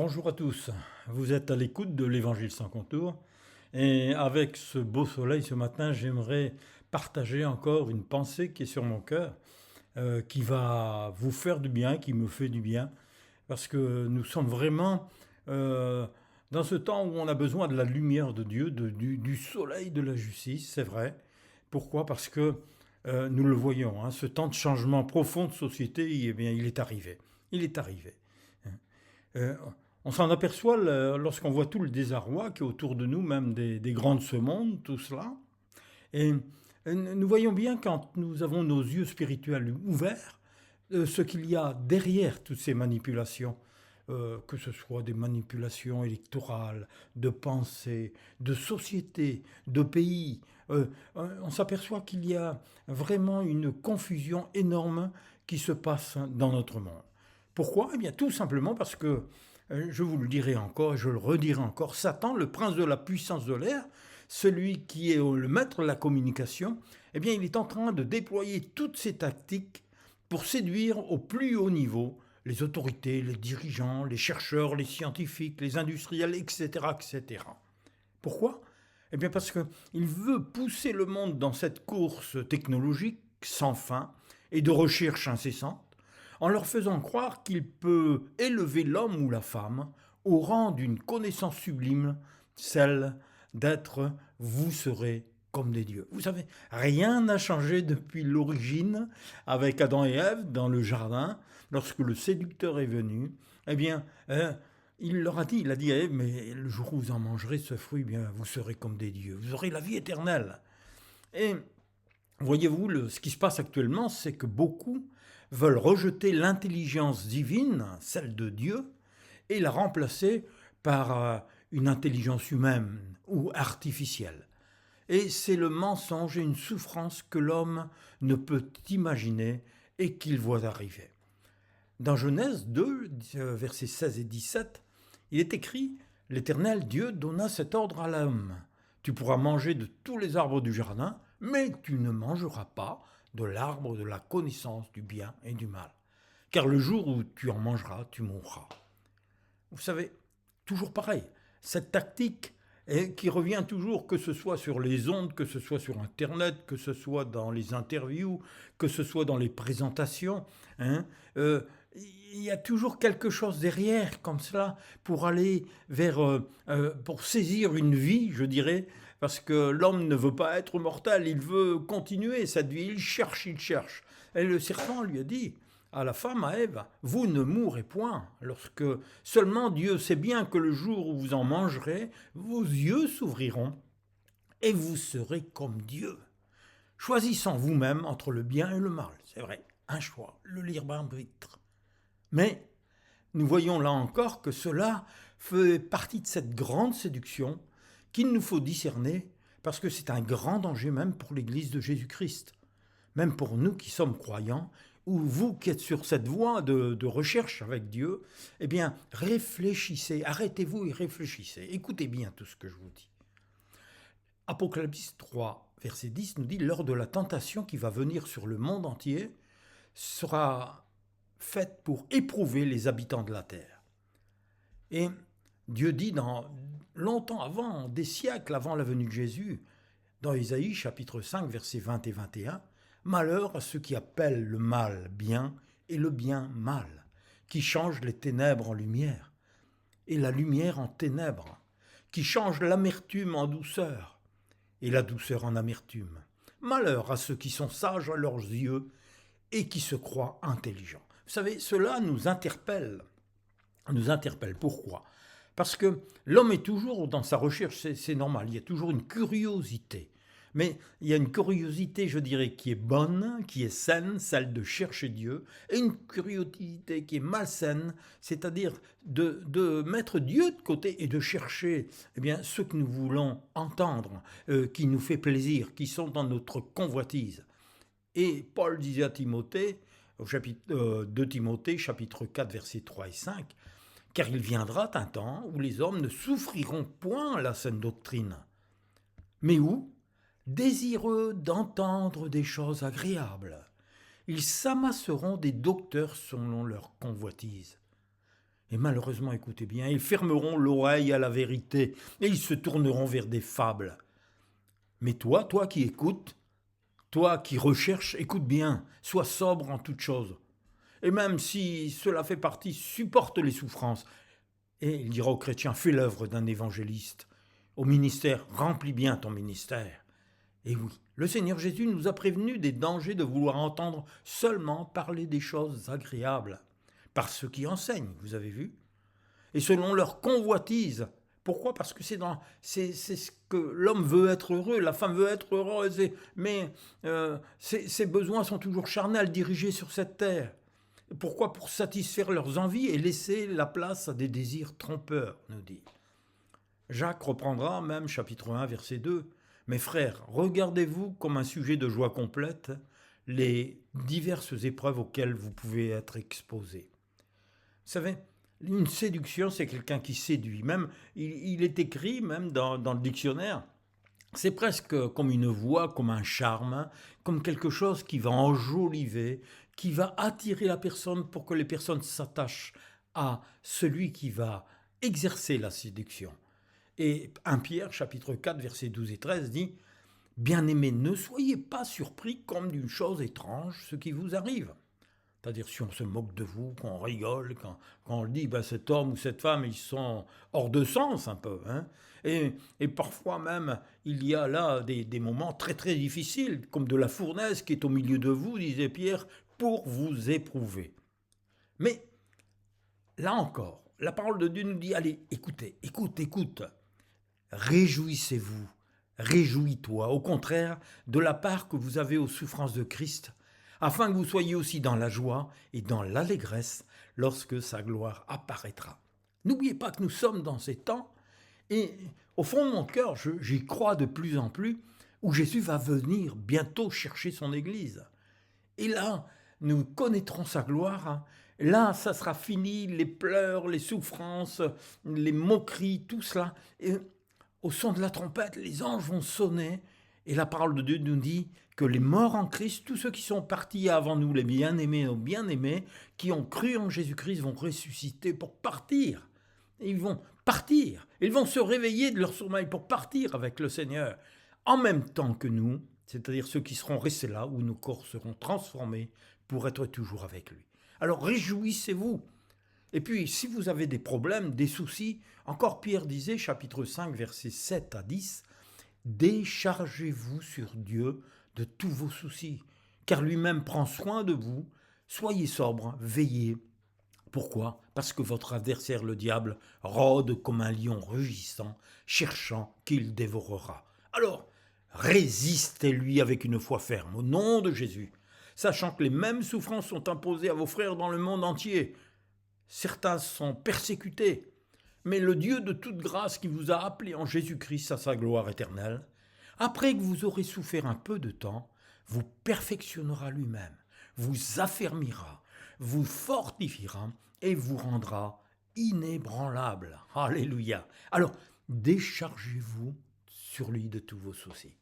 Bonjour à tous, vous êtes à l'écoute de l'Évangile sans contour et avec ce beau soleil ce matin, j'aimerais partager encore une pensée qui est sur mon cœur, qui va vous faire du bien, qui me fait du bien, parce que nous sommes vraiment euh, dans ce temps où on a besoin de la lumière de Dieu, du soleil de la justice, c'est vrai. Pourquoi? Parce que nous le voyons, hein, ce temps de changement profond de société, eh bien, il est arrivé. Il est arrivé. Euh, on s'en aperçoit lorsqu'on voit tout le désarroi qui est autour de nous, même des grands de ce monde, tout cela. Et nous voyons bien quand nous avons nos yeux spirituels ouverts, ce qu'il y a derrière toutes ces manipulations, que ce soit des manipulations électorales, de pensée, de société, de pays. On s'aperçoit qu'il y a vraiment une confusion énorme qui se passe dans notre monde. Pourquoi? Eh bien, tout simplement parce que, je vous le dirai encore, je le redirai encore, Satan, le prince de la puissance de l'air, celui qui est le maître de la communication, eh bien, il est en train de déployer toutes ses tactiques pour séduire au plus haut niveau les autorités, les dirigeants, les chercheurs, les scientifiques, les industriels, etc., etc. Pourquoi? Eh bien, parce qu'il veut pousser le monde dans cette course technologique sans fin et de recherche incessante, en leur faisant croire qu'il peut élever l'homme ou la femme au rang d'une connaissance sublime, celle d'être vous serez comme des dieux. Vous savez, rien n'a changé depuis l'origine avec Adam et Ève dans le jardin, lorsque le séducteur est venu. Eh bien, il leur a dit, il a dit à Ève, mais le jour où vous en mangerez ce fruit, eh bien, vous serez comme des dieux, vous aurez la vie éternelle. Et voyez-vous, ce qui se passe actuellement, c'est que beaucoup veulent rejeter l'intelligence divine, celle de Dieu, et la remplacer par une intelligence humaine ou artificielle. Et c'est le mensonge et une souffrance que l'homme ne peut imaginer et qu'il voit arriver. Dans Genèse 2, versets 16 et 17, il est écrit « L'Éternel Dieu donna cet ordre à l'homme. Tu pourras manger de tous les arbres du jardin, mais tu ne mangeras pas de l'arbre de la connaissance du bien et du mal. Car le jour où tu en mangeras, tu mourras. » Vous savez, toujours pareil, cette tactique qui revient toujours, que ce soit sur les ondes, que ce soit sur Internet, que ce soit dans les interviews, que ce soit dans les présentations, hein, il y a toujours quelque chose derrière comme cela pour aller vers, pour saisir une vie, je dirais, parce que l'homme ne veut pas être mortel, il veut continuer cette vie, il cherche, il cherche. Et le serpent lui a dit à la femme, à Ève, vous ne mourrez point, lorsque seulement Dieu sait bien que le jour où vous en mangerez, vos yeux s'ouvriront et vous serez comme Dieu, choisissant vous-même entre le bien et le mal. C'est vrai, un choix, le libre arbitre. Mais nous voyons là encore que cela fait partie de cette grande séduction qu'il nous faut discerner, parce que c'est un grand danger même pour l'Église de Jésus-Christ, même pour nous qui sommes croyants, ou vous qui êtes sur cette voie de recherche avec Dieu, eh bien, réfléchissez, arrêtez-vous et réfléchissez. Écoutez bien tout ce que je vous dis. Apocalypse 3, verset 10 nous dit « Lors de la tentation qui va venir sur le monde entier, sera faite pour éprouver les habitants de la terre. » Et Dieu dit longtemps avant, des siècles avant la venue de Jésus, dans Ésaïe chapitre 5, versets 20 et 21, « Malheur à ceux qui appellent le mal bien et le bien mal, qui changent les ténèbres en lumière et la lumière en ténèbres, qui changent l'amertume en douceur et la douceur en amertume. Malheur à ceux qui sont sages à leurs yeux et qui se croient intelligents. » Vous savez, cela nous interpelle. Nous interpelle. Pourquoi? Parce que l'homme est toujours dans sa recherche, c'est normal, il y a toujours une curiosité. Mais il y a une curiosité, je dirais, qui est bonne, qui est saine, celle de chercher Dieu, et une curiosité qui est malsaine, c'est-à-dire de mettre Dieu de côté et de chercher eh bien, ce que nous voulons entendre, qui nous fait plaisir, qui sont dans notre convoitise. Et Paul disait à Timothée, au chapitre 2 Timothée, chapitre 4, versets 3 et 5, « Car il viendra un temps où les hommes ne souffriront point la saine doctrine, mais où, désireux d'entendre des choses agréables, ils s'amasseront des docteurs selon leur convoitise. » Et malheureusement, écoutez bien, ils fermeront l'oreille à la vérité et ils se tourneront vers des fables. Mais toi qui écoutes, toi qui recherches, écoute bien, sois sobre en toutes choses. Et même si cela fait partie, supporte les souffrances. Et il dira aux chrétiens, fais l'œuvre d'un évangéliste. Au ministère, remplis bien ton ministère. Et oui, le Seigneur Jésus nous a prévenus des dangers de vouloir entendre seulement parler des choses agréables. Par ceux qui enseignent, vous avez vu, et selon leur convoitise. Pourquoi? Parce que c'est ce que l'homme veut être heureux, la femme veut être heureuse, mais ses besoins sont toujours charnels, dirigés sur cette terre. Pourquoi? Pour satisfaire leurs envies et laisser la place à des désirs trompeurs, nous dit. Jacques reprendra même chapitre 1, verset 2. Mes frères, regardez-vous comme un sujet de joie complète les diverses épreuves auxquelles vous pouvez être exposés. Vous savez, une séduction, c'est quelqu'un qui séduit. Même, il est écrit, même dans le dictionnaire, c'est presque comme une voix, comme un charme, comme quelque chose qui va enjoliver, qui va attirer la personne pour que les personnes s'attachent à celui qui va exercer la séduction. Et 1 Pierre, chapitre 4, versets 12 et 13 dit « Bien-aimés, ne soyez pas surpris comme d'une chose étrange ce qui vous arrive. » C'est-à-dire si on se moque de vous, qu'on rigole, quand on dit cet homme ou cette femme, ils sont hors de sens un peu. Hein. Et parfois même, il y a là des moments très très difficiles, comme de la fournaise qui est au milieu de vous, disait Pierre, pour vous éprouver. Mais là encore, la parole de Dieu nous dit, allez, écoutez, écoute. Réjouissez-vous, réjouis-toi, au contraire, de la part que vous avez aux souffrances de Christ, afin que vous soyez aussi dans la joie et dans l'allégresse lorsque sa gloire apparaîtra. N'oubliez pas que nous sommes dans ces temps, et au fond de mon cœur, j'y crois de plus en plus, où Jésus va venir bientôt chercher son Église. Et là, nous connaîtrons sa gloire. Hein. Là, ça sera fini, les pleurs, les souffrances, les moqueries, tout cela. Et au son de la trompette, les anges vont sonner. Et la parole de Dieu nous dit que les morts en Christ, tous ceux qui sont partis avant nous, les bien-aimés, nos bien-aimés, qui ont cru en Jésus-Christ, vont ressusciter pour partir. Et ils vont partir. Ils vont se réveiller de leur sommeil pour partir avec le Seigneur. En même temps que nous, c'est-à-dire ceux qui seront restés là, où nos corps seront transformés pour être toujours avec lui. Alors réjouissez-vous. Et puis, si vous avez des problèmes, des soucis, encore Pierre disait, chapitre 5, versets 7 à 10, « Déchargez-vous sur Dieu de tous vos soucis, car lui-même prend soin de vous. Soyez sobres, veillez. » Pourquoi? Parce que votre adversaire, le diable, rôde comme un lion rugissant, cherchant qu'il dévorera. Alors, résistez-lui avec une foi ferme, au nom de Jésus, sachant que les mêmes souffrances sont imposées à vos frères dans le monde entier. Certains sont persécutés, mais le Dieu de toute grâce qui vous a appelé en Jésus-Christ à sa gloire éternelle, après que vous aurez souffert un peu de temps, vous perfectionnera lui-même, vous affermira, vous fortifiera et vous rendra inébranlable. Alléluia. Alors, déchargez-vous sur lui de tous vos soucis.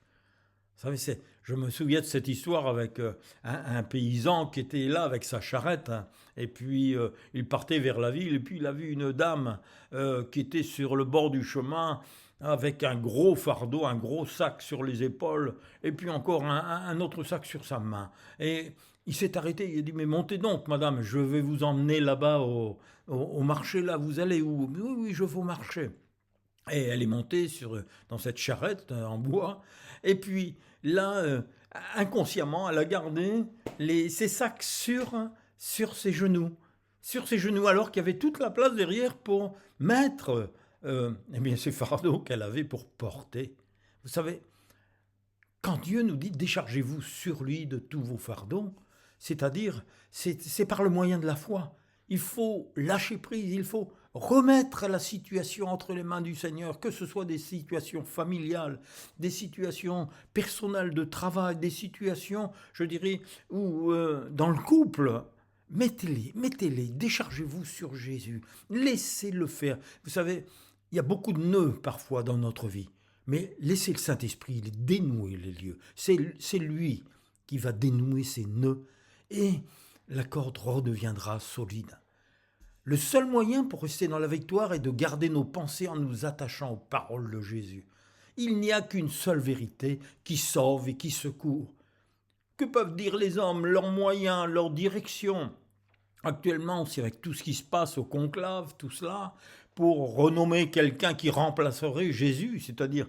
Vous savez, je me souviens de cette histoire avec un paysan qui était là avec sa charrette, hein, et puis il partait vers la ville, et puis il a vu une dame qui était sur le bord du chemin avec un gros fardeau, un gros sac sur les épaules, et puis encore un autre sac sur sa main. Et il s'est arrêté, il a dit « Mais montez donc, madame, je vais vous emmener là-bas au marché, là, vous allez où ?»« Oui, je vais au marché. » Et elle est montée dans cette charrette en bois. Et puis là, inconsciemment, elle a gardé ses sacs sur ses genoux. Sur ses genoux, alors qu'il y avait toute la place derrière pour mettre ces fardeaux qu'elle avait pour porter. Vous savez, quand Dieu nous dit « déchargez-vous sur lui de tous vos fardeaux », c'est-à-dire, c'est par le moyen de la foi. Il faut lâcher prise, il faut remettre la situation entre les mains du Seigneur, que ce soit des situations familiales, des situations personnelles de travail, des situations, je dirais, où dans le couple, mettez-les, déchargez-vous sur Jésus, laissez-le faire. Vous savez, il y a beaucoup de nœuds parfois dans notre vie, mais laissez le Saint-Esprit dénouer les lieux. C'est lui qui va dénouer ces nœuds et la corde redeviendra solide. Le seul moyen pour rester dans la victoire est de garder nos pensées en nous attachant aux paroles de Jésus. Il n'y a qu'une seule vérité qui sauve et qui secourt. Que peuvent dire les hommes, leurs moyens, leur direction? Actuellement, c'est avec tout ce qui se passe au conclave, tout cela, pour renommer quelqu'un qui remplacerait Jésus, c'est-à-dire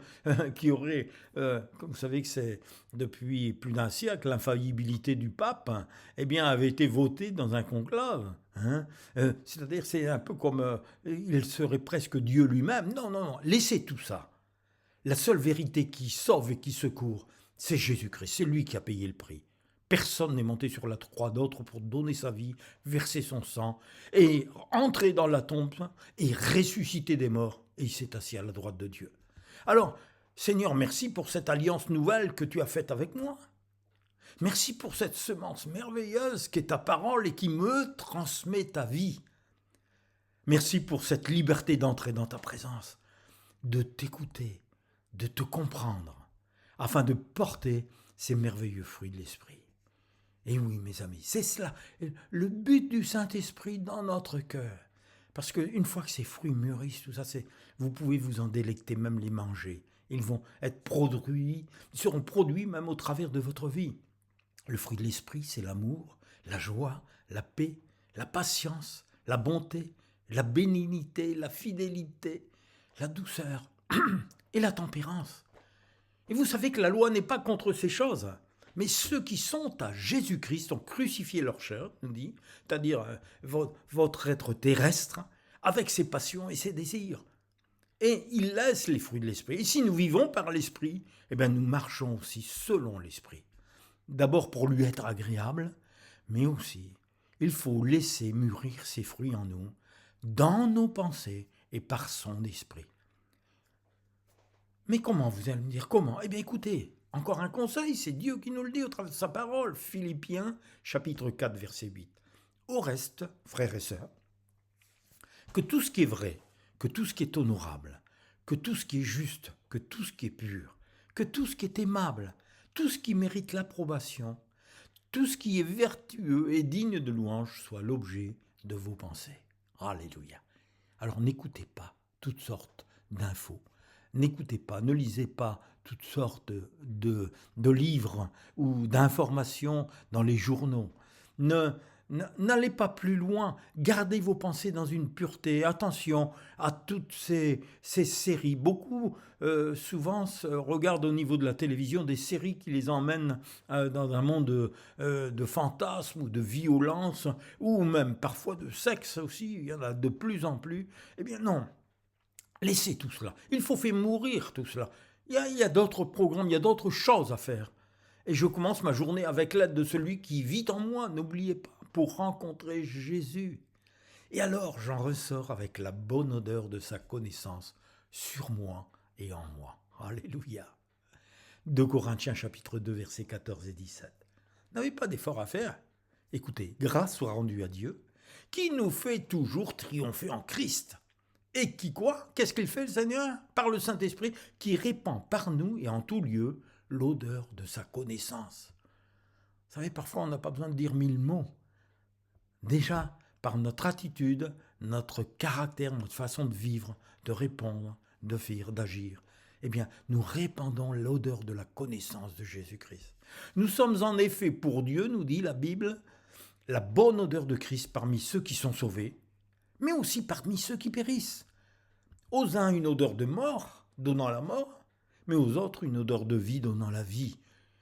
qui aurait, comme vous savez que c'est depuis plus d'un siècle, l'infaillibilité du pape, hein, eh bien, avait été votée dans un conclave. Hein. C'est-à-dire, c'est un peu comme il serait presque Dieu lui-même. Non, non, non, laissez tout ça. La seule vérité qui sauve et qui secourt, c'est Jésus-Christ, c'est lui qui a payé le prix. Personne n'est monté sur la croix d'autre pour donner sa vie, verser son sang, et entrer dans la tombe et ressusciter des morts. Et il s'est assis à la droite de Dieu. Alors, Seigneur, merci pour cette alliance nouvelle que tu as faite avec moi. Merci pour cette semence merveilleuse qui est ta parole et qui me transmet ta vie. Merci pour cette liberté d'entrer dans ta présence, de t'écouter, de te comprendre, afin de porter ces merveilleux fruits de l'esprit. Et oui, mes amis, c'est cela, le but du Saint-Esprit dans notre cœur. Parce qu'une fois que ces fruits mûrissent, tout ça, vous pouvez vous en délecter, même les manger. Ils vont être produits, ils seront produits même au travers de votre vie. Le fruit de l'Esprit, c'est l'amour, la joie, la paix, la patience, la bonté, la bénignité, la fidélité, la douceur et la tempérance. Et vous savez que la loi n'est pas contre ces choses. Mais ceux qui sont à Jésus-Christ ont crucifié leur chair, nous dit, c'est-à-dire votre être terrestre, avec ses passions et ses désirs. Et il laisse les fruits de l'esprit. Et si nous vivons par l'esprit, eh bien nous marchons aussi selon l'esprit. D'abord pour lui être agréable, mais aussi il faut laisser mûrir ses fruits en nous, dans nos pensées et par son esprit. Mais comment, vous allez me dire, comment? Eh bien écoutez, encore un conseil, c'est Dieu qui nous le dit au travers de sa parole. Philippiens, chapitre 4, verset 8. Au reste, frères et sœurs, que tout ce qui est vrai, que tout ce qui est honorable, que tout ce qui est juste, que tout ce qui est pur, que tout ce qui est aimable, tout ce qui mérite l'approbation, tout ce qui est vertueux et digne de louange soit l'objet de vos pensées. Alléluia. Alors n'écoutez pas toutes sortes d'infos. N'écoutez pas, ne lisez pas toutes sortes de livres ou d'informations dans les journaux. N'allez pas plus loin, gardez vos pensées dans une pureté. Attention à toutes ces séries. Beaucoup, souvent, regardent au niveau de la télévision des séries qui les emmènent dans un monde de fantasmes ou de violence, ou même parfois de sexe aussi, il y en a de plus en plus. Eh bien non, laissez tout cela. Il faut faire mourir tout cela. Il y a d'autres programmes, il y a d'autres choses à faire. Et je commence ma journée avec l'aide de celui qui vit en moi, n'oubliez pas, pour rencontrer Jésus. Et alors j'en ressors avec la bonne odeur de sa connaissance sur moi et en moi. Alléluia. 2 Corinthiens chapitre 2 versets 14 et 17. N'avez pas d'effort à faire. Écoutez, grâce soit rendue à Dieu, qui nous fait toujours triompher en Christ. Et qui quoi? Qu'est-ce qu'il fait le Seigneur? Par le Saint-Esprit qui répand par nous et en tout lieu l'odeur de sa connaissance. Vous savez, parfois on n'a pas besoin de dire 1000 mots. Déjà, par notre attitude, notre caractère, notre façon de vivre, de répondre, de faire, d'agir, eh bien, nous répandons l'odeur de la connaissance de Jésus-Christ. Nous sommes en effet pour Dieu, nous dit la Bible, la bonne odeur de Christ parmi ceux qui sont sauvés, mais aussi parmi ceux qui périssent. Aux uns une odeur de mort, donnant la mort, mais aux autres une odeur de vie, donnant la vie,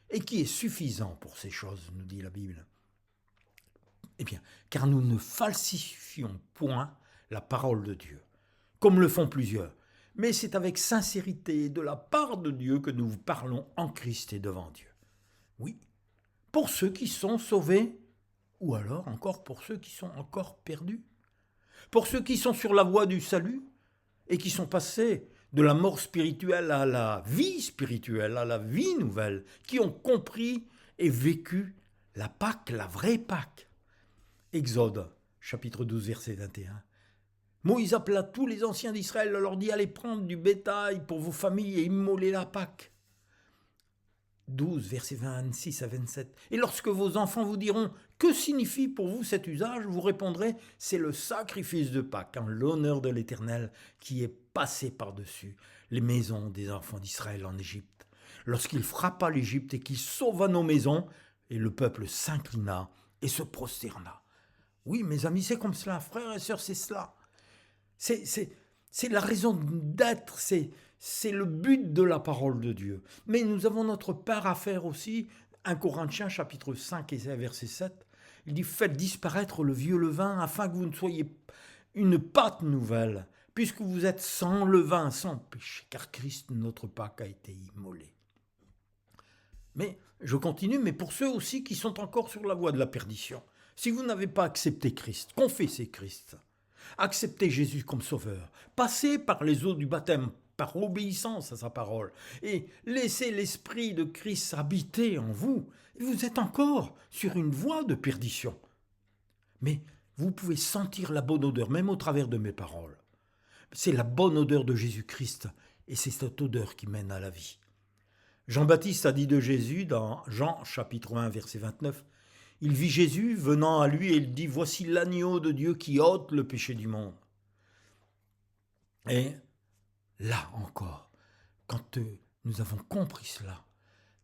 et qui est suffisant pour ces choses, nous dit la Bible. Eh bien, car nous ne falsifions point la parole de Dieu, comme le font plusieurs, mais c'est avec sincérité de la part de Dieu que nous vous parlons en Christ et devant Dieu. Oui, pour ceux qui sont sauvés, ou alors encore pour ceux qui sont encore perdus. Pour ceux qui sont sur la voie du salut et qui sont passés de la mort spirituelle à la vie spirituelle, à la vie nouvelle, qui ont compris et vécu la Pâque, la vraie Pâque. Exode, chapitre 12, verset 21. Moïse appela tous les anciens d'Israël, leur dit « Allez prendre du bétail pour vos familles et immoler la Pâque. » 12, versets 26 à 27. Et lorsque vos enfants vous diront « Que signifie pour vous cet usage ?» vous répondrez « C'est le sacrifice de Pâques en l'honneur de l'Éternel qui est passé par-dessus les maisons des enfants d'Israël en Égypte. Lorsqu'il frappa l'Égypte et qu'il sauva nos maisons, et le peuple s'inclina et se prosterna. » Oui, mes amis, c'est comme cela, frères et sœurs, c'est cela. C'est la raison d'être, c'est le but de la parole de Dieu. Mais nous avons notre part à faire aussi. 1 Corinthiens chapitre 5 et verset 7, il dit « Faites disparaître le vieux levain afin que vous ne soyez une pâte nouvelle, puisque vous êtes sans levain, sans péché, car Christ, notre Pâque, a été immolé. » Mais je continue, mais pour ceux aussi qui sont encore sur la voie de la perdition, si vous n'avez pas accepté Christ, confessez Christ, acceptez Jésus comme sauveur, passez par les eaux du baptême, par obéissance à sa parole, et laissez l'Esprit de Christ habiter en vous, et vous êtes encore sur une voie de perdition. Mais vous pouvez sentir la bonne odeur, même au travers de mes paroles. C'est la bonne odeur de Jésus-Christ, et c'est cette odeur qui mène à la vie. Jean-Baptiste a dit de Jésus dans Jean chapitre 1 verset 29, il vit Jésus venant à lui et il dit « Voici l'agneau de Dieu qui ôte le péché du monde. » Et là encore, quand nous avons compris cela,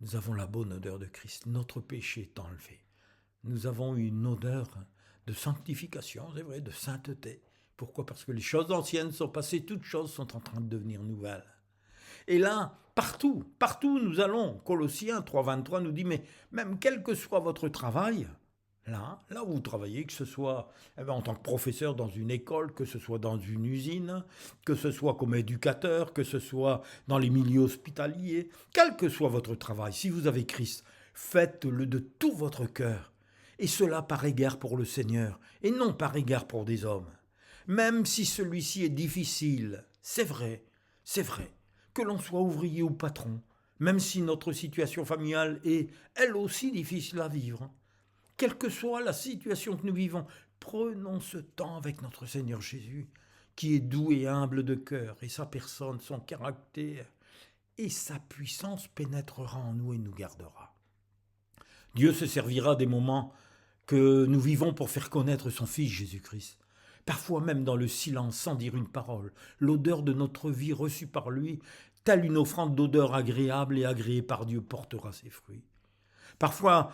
nous avons la bonne odeur de Christ. Notre péché est enlevé. Nous avons une odeur de sanctification, c'est vrai, de sainteté. Pourquoi ? Parce que les choses anciennes sont passées, toutes choses sont en train de devenir nouvelles. Et là, partout nous allons. Colossiens 3,23 nous dit, mais même quel que soit votre travail, là où vous travaillez, que ce soit en tant que professeur dans une école, que ce soit dans une usine, que ce soit comme éducateur, que ce soit dans les milieux hospitaliers, quel que soit votre travail, si vous avez Christ, faites-le de tout votre cœur. Et cela par égard pour le Seigneur, et non par égard pour des hommes. Même si celui-ci est difficile, c'est vrai, que l'on soit ouvrier ou patron, même si notre situation familiale est, elle aussi, difficile à vivre. Quelle que soit la situation que nous vivons, prenons ce temps avec notre Seigneur Jésus, qui est doux et humble de cœur, et sa personne, son caractère, et sa puissance pénétrera en nous et nous gardera. Dieu se servira des moments que nous vivons pour faire connaître son Fils Jésus-Christ. Parfois même dans le silence, sans dire une parole, l'odeur de notre vie reçue par lui, telle une offrande d'odeur agréable et agréée par Dieu, portera ses fruits. Parfois,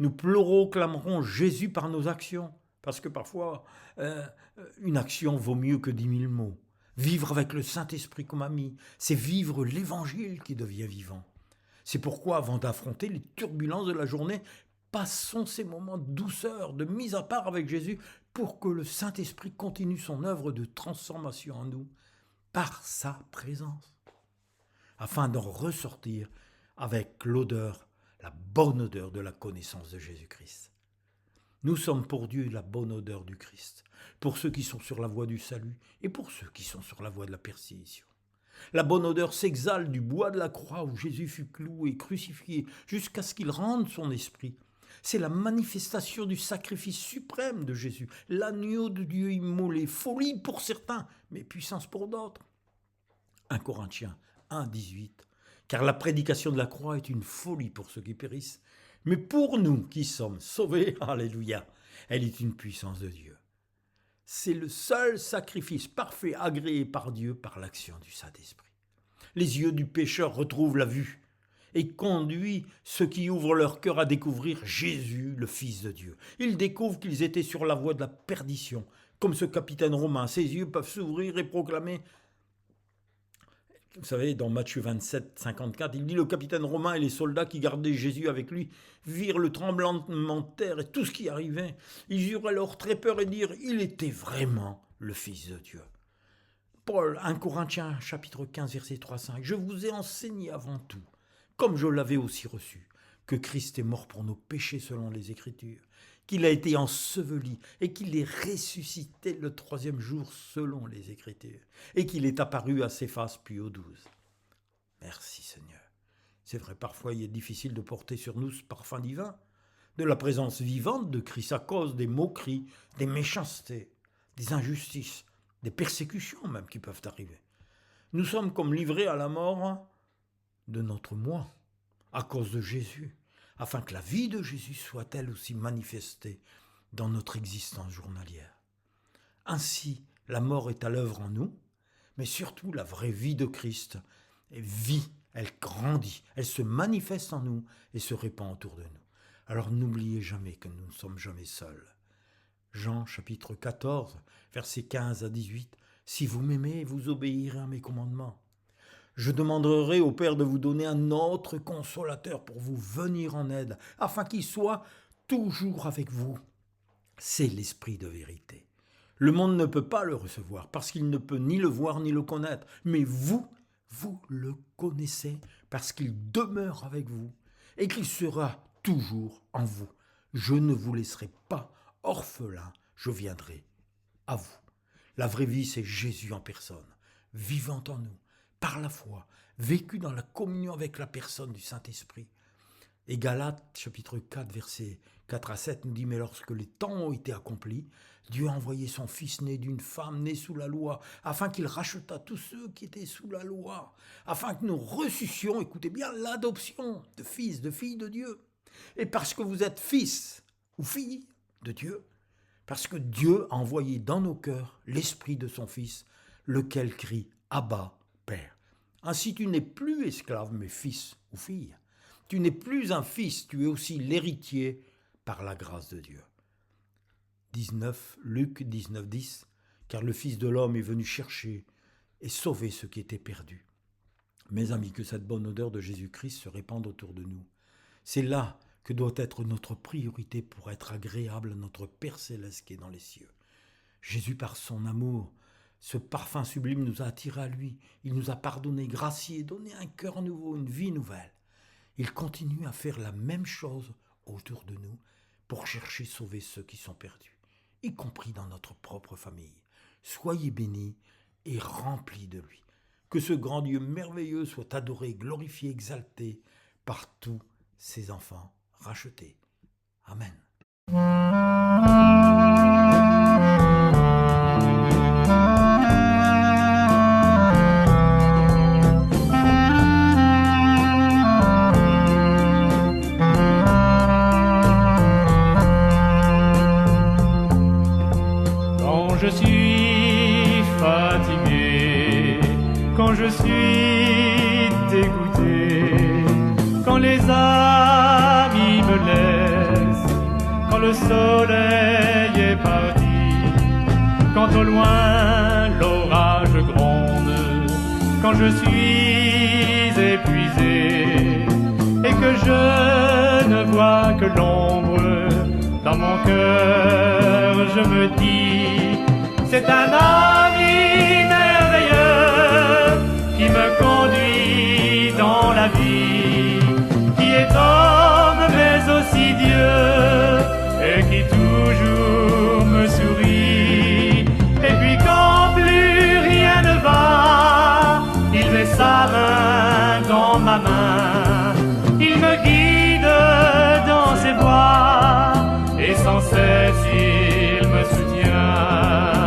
nous proclamerons Jésus par nos actions, parce que parfois, une action vaut mieux que 10 000 mots. Vivre avec le Saint-Esprit comme ami, c'est vivre l'Évangile qui devient vivant. C'est pourquoi, avant d'affronter les turbulences de la journée, passons ces moments de douceur, de mise à part avec Jésus, pour que le Saint-Esprit continue son œuvre de transformation en nous, par sa présence, afin d'en ressortir avec l'odeur, la bonne odeur de la connaissance de Jésus-Christ. Nous sommes pour Dieu la bonne odeur du Christ, pour ceux qui sont sur la voie du salut et pour ceux qui sont sur la voie de la persécution. La bonne odeur s'exhale du bois de la croix où Jésus fut cloué, crucifié, jusqu'à ce qu'il rende son esprit. C'est la manifestation du sacrifice suprême de Jésus, l'agneau de Dieu immolé, folie pour certains, mais puissance pour d'autres. 1 Corinthiens 1, 18. Car la prédication de la croix est une folie pour ceux qui périssent, mais pour nous qui sommes sauvés, alléluia, elle est une puissance de Dieu. C'est le seul sacrifice parfait agréé par Dieu par l'action du Saint-Esprit. Les yeux du pécheur retrouvent la vue et conduit ceux qui ouvrent leur cœur à découvrir Jésus, le Fils de Dieu. Ils découvrent qu'ils étaient sur la voie de la perdition, comme ce capitaine romain. Ses yeux peuvent s'ouvrir et proclamer. Vous savez, dans Matthieu 27, 54, il dit « Le capitaine romain et les soldats qui gardaient Jésus avec lui virent le tremblement de terre et tout ce qui arrivait. Ils eurent alors très peur et dirent « Il était vraiment le Fils de Dieu. » Paul, 1 Corinthiens, chapitre 15, verset 3-5. « Je vous ai enseigné avant tout, comme je l'avais aussi reçu, que Christ est mort pour nos péchés selon les Écritures, qu'il a été enseveli et qu'il est ressuscité le 3e jour selon les Écritures, et qu'il est apparu à Céphas puis aux 12. Merci Seigneur. C'est vrai, parfois il est difficile de porter sur nous ce parfum divin, de la présence vivante de Christ à cause des moqueries, des méchancetés, des injustices, des persécutions même qui peuvent arriver. Nous sommes comme livrés à la mort de notre moi. à cause de Jésus, afin que la vie de Jésus soit elle aussi manifestée dans notre existence journalière. Ainsi, la mort est à l'œuvre en nous, mais surtout la vraie vie de Christ vit, elle grandit, elle se manifeste en nous et se répand autour de nous. Alors n'oubliez jamais que nous ne sommes jamais seuls. Jean chapitre 14, versets 15 à 18, « Si vous m'aimez, vous obéirez à mes commandements. Je demanderai au Père de vous donner un autre consolateur pour vous venir en aide, afin qu'il soit toujours avec vous. C'est l'Esprit de vérité. Le monde ne peut pas le recevoir, parce qu'il ne peut ni le voir ni le connaître. Mais vous le connaissez, parce qu'il demeure avec vous, et qu'il sera toujours en vous. Je ne vous laisserai pas orphelin, je viendrai à vous. » La vraie vie, c'est Jésus en personne, vivant en nous, par la foi, vécu dans la communion avec la personne du Saint-Esprit. Et Galates, chapitre 4, versets 4 à 7, nous dit « Mais lorsque les temps ont été accomplis, Dieu a envoyé son Fils né d'une femme née sous la loi, afin qu'il rachetât tous ceux qui étaient sous la loi, afin que nous reçussions, écoutez bien, l'adoption de fils, de filles de Dieu. Et parce que vous êtes fils ou filles de Dieu, parce que Dieu a envoyé dans nos cœurs l'Esprit de son Fils, lequel crie « Abba, Père ». Ainsi tu n'es plus esclave, mais fils ou fille. Tu n'es plus un fils, tu es aussi l'héritier par la grâce de Dieu. 19, Luc 19, 10, « Car le Fils de l'homme est venu chercher et sauver ceux qui étaient perdus. » Mes amis, que cette bonne odeur de Jésus-Christ se répande autour de nous. C'est là que doit être notre priorité pour être agréable à notre Père céleste qui est dans les cieux. Jésus, par son amour, ce parfum sublime nous a attirés à lui. Il nous a pardonné, gracié, donné un cœur nouveau, une vie nouvelle. Il continue à faire la même chose autour de nous pour chercher à sauver ceux qui sont perdus, y compris dans notre propre famille. Soyez bénis et remplis de lui. Que ce grand Dieu merveilleux soit adoré, glorifié, exalté par tous ses enfants rachetés. Amen. Quand je suis fatigué, quand je suis dégoûté, quand les amis me laissent, quand le soleil est parti, quand au loin l'orage gronde, quand je suis épuisé et que je ne vois que l'ombre dans mon cœur, je me dis, c'est un ami merveilleux qui me conduit dans la vie, qui est homme mais aussi Dieu et qui toujours me sourit. Et puis quand plus rien ne va, il met sa main dans ma main, il me guide dans ses voies et sans cesse il me soutient.